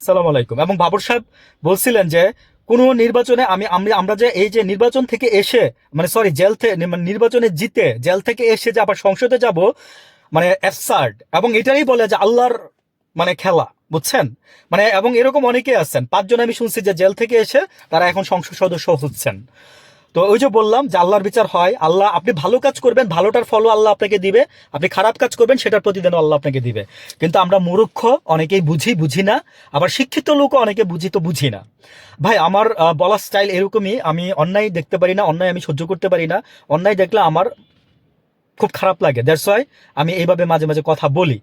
সালাম আলাইকুম। এবং বাবর সাহেব বলছিলেন যে কোনো নির্বাচনে আমরা যে এই যে নির্বাচন থেকে এসে মানে সরি জেল থেকে নির্বাচনে জিতে জেল থেকে এসে যে আবার সংসদে যাব মানে অ্যাবসার্ড, এবং এটাই বলে যে আল্লাহর মানে খেলা, বুঝছেন? মানে এবং এরকম অনেকে আছেন, 5 জন আমি শুনছি যে জেল থেকে এসে তারা এখন সংসদ সদস্য হচ্ছেন। তো ওই যে বললাম যে আল্লাহর বিচার হয়, আল্লাহ আপনি ভালো কাজ করবেন ভালোটার ফলও আল্লাহ আপনাকে দিবে, আপনি খারাপ কাজ করবেন সেটার প্রতিদানও আল্লাহ আপনাকে দিবে। কিন্তু আমরা মূর্খ অনেকেই বুঝি না, আবার শিক্ষিত লোকও অনেকে বুঝি না। ভাই আমার বলার স্টাইল এরকমই, আমি অন্যায় দেখতে পারি না, অন্যায় আমি সহ্য করতে পারি না, অন্যায় দেখলে আমার খুব খারাপ লাগে, দ্যাটস ওয়াই আমি এইভাবে মাঝে মাঝে কথা বলি।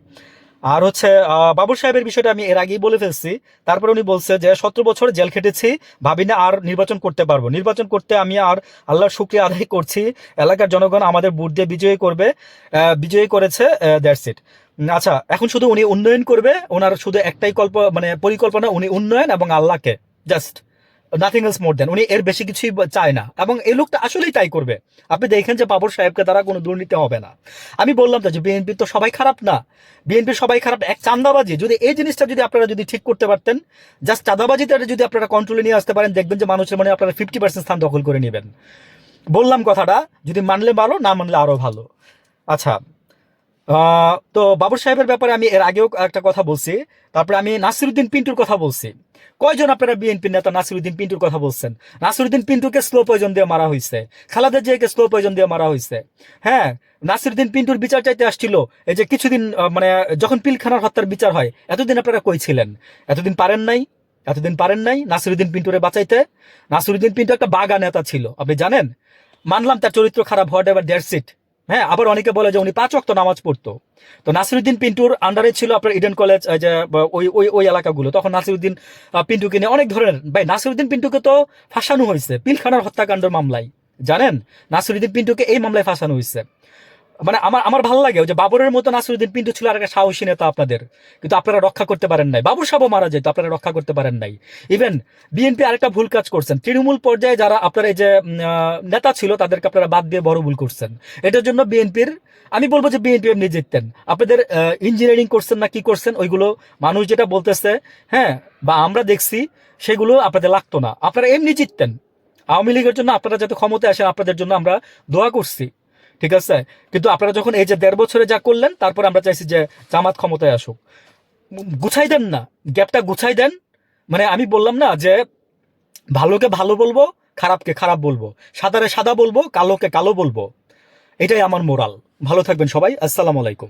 আর হচ্ছে বাবুর সাহেবের বিষয়টা আমি এর আগেই বলে ফেলছি। তারপরে উনি বলছে যে 17 বছর জেল খেটেছি, ভাবি না আর নির্বাচন করতে পারবো, নির্বাচন করতে আমি আর আল্লাহর শুকরিয়া আদায় করছি, এলাকার জনগণ আমাদের ভোট দিয়ে বিজয়ী করবে, বিজয়ী করেছে, দ্যাটস ইট। আচ্ছা, এখন শুধু উনি উন্নয়ন করবে, ওনার শুধু একটাই পরিকল্পনা, উনি উন্নয়ন এবং আল্লাহকে জাস্ট নাথিং এলস মোর দেন, উনি এর বেশি কিছুই চায় না, এবং এই লোকটা আসলেই তাই করবে। আপনি দেখেন যে বাবর সাহেবকে দ্বারা কোনো দুর্নীতি হবে না। আমি বললাম তো যে বিএনপি তো সবাই খারাপ না, বিএনপি সবাই খারাপ, এক চাঁদাবাজি যদি এই জিনিসটা যদি আপনারা যদি ঠিক করতে পারতেন, জাস্ট চাঁদাবাজিটা যদি আপনারা কন্ট্রোলে নিয়ে আসতে পারেন, দেখবেন যে মানুষের মনে আপনারা 50% স্থান দখল করে নেবেন। বললাম কথাটা, যদি মানলে ভালো, না মানলে আরো ভালো। আচ্ছা, তো বাবর সাহেবের ব্যাপারে আমি এর আগেও একটা কথা বলছি, তারপরে আমি নাসিরুদ্দিন পিন্টুর কথা বলছি। কয়জন আপনারা বিএনপি নেতা নাসিরুদ্দিন পিন্টুর কথা বলছেন? নাসিরুদ্দিন পিন্টুকে স্লো পয়জন দিয়ে মারা হয়েছে, খালেদা জিয়াকে স্লো পয়জন দিয়ে মারা হয়েছে। হ্যাঁ, নাসিরুদ্দিন পিন্টুর বিচার চাইতে আসছিল এই যে কিছুদিন, মানে যখন পিলখানার হত্যার বিচার হয়, এতদিন আপনারা কই ছিলেন? এতদিন পারেন নাই নাসিরুদ্দিন পিন্টুরে বাঁচাইতে। নাসিরুদ্দিন পিন্টু একটা বাগা নেতা ছিল, আপনি জানেন। মানলাম তার চরিত্র খারাপ, হোয়াট এভার, দ্যাটস ইট। হ্যাঁ, আবার অনেকে বলে যে উনি 5 ওয়াক্ত নামাজ পড়তো। তো নাসিরুদ্দিন পিন্টুর আন্ডারে ছিল আপনার ইডেন কলেজ, যে ওই ওই ওই এলাকাগুলো, তখন নাসিরুদ্দিন পিন্টুকে নিয়ে অনেক ধরনের, ভাই নাসিরুদ্দিন পিন্টুকে তো ফাঁসানো হয়েছে পিলখানার হত্যাকাণ্ডের মামলায়, জানেন? নাসিরুদ্দিন পিন্টুকে এই মামলায় ফাঁসানো হয়েছে। মানে আমার আমার ভালো লাগে যে বাবরের মতো নাসিরুদ্দিন পিন্টু ছিল আর একটা সাহসী নেতা আপনাদের, কিন্তু আপনারা রক্ষা করতে পারেন নাই। বাবুর সাহেবও মারা যেত, আপনারা রক্ষা করতে পারেন নাই। ইভেন বিএনপি আরেকটা ভুল কাজ করছেন, তৃণমূল পর্যায়ে যারা আপনার এই যে নেতা ছিল তাদেরকে আপনারা বাদ দিয়ে বড় ভুল করছেন। এটার জন্য বিএনপির, আমি বলবো যে বিএনপি এমনি জিততেন। আপনাদের ইঞ্জিনিয়ারিং করছেন না কি করছেন, ওইগুলো মানুষ যেটা বলতেছে, হ্যাঁ, বা আমরা দেখছি, সেগুলো আপনাদের লাগতো না, আপনারা এমনি জিততেন। আওয়ামী লীগের জন্য আপনারা যাতে ক্ষমতায় আসেন, আপনাদের জন্য আমরা দোয়া করছি, ঠিক আছে? কিন্তু আপনারা যখন এই যে 1.5 বছরে যা করলেন, তারপর আমরা চাইছি যে জামাত ক্ষমতায় আসুক। গুছাই দেন না, গ্যাপটা গুছাই দেন। মানে আমি বললাম না যে ভালোকে ভালো বলবো, খারাপকে খারাপ বলবো, সাদারে সাদা বলবো, কালোকে কালো বলবো, এটাই আমার মোরাল। ভালো থাকবেন সবাই, আসসালামু আলাইকুম।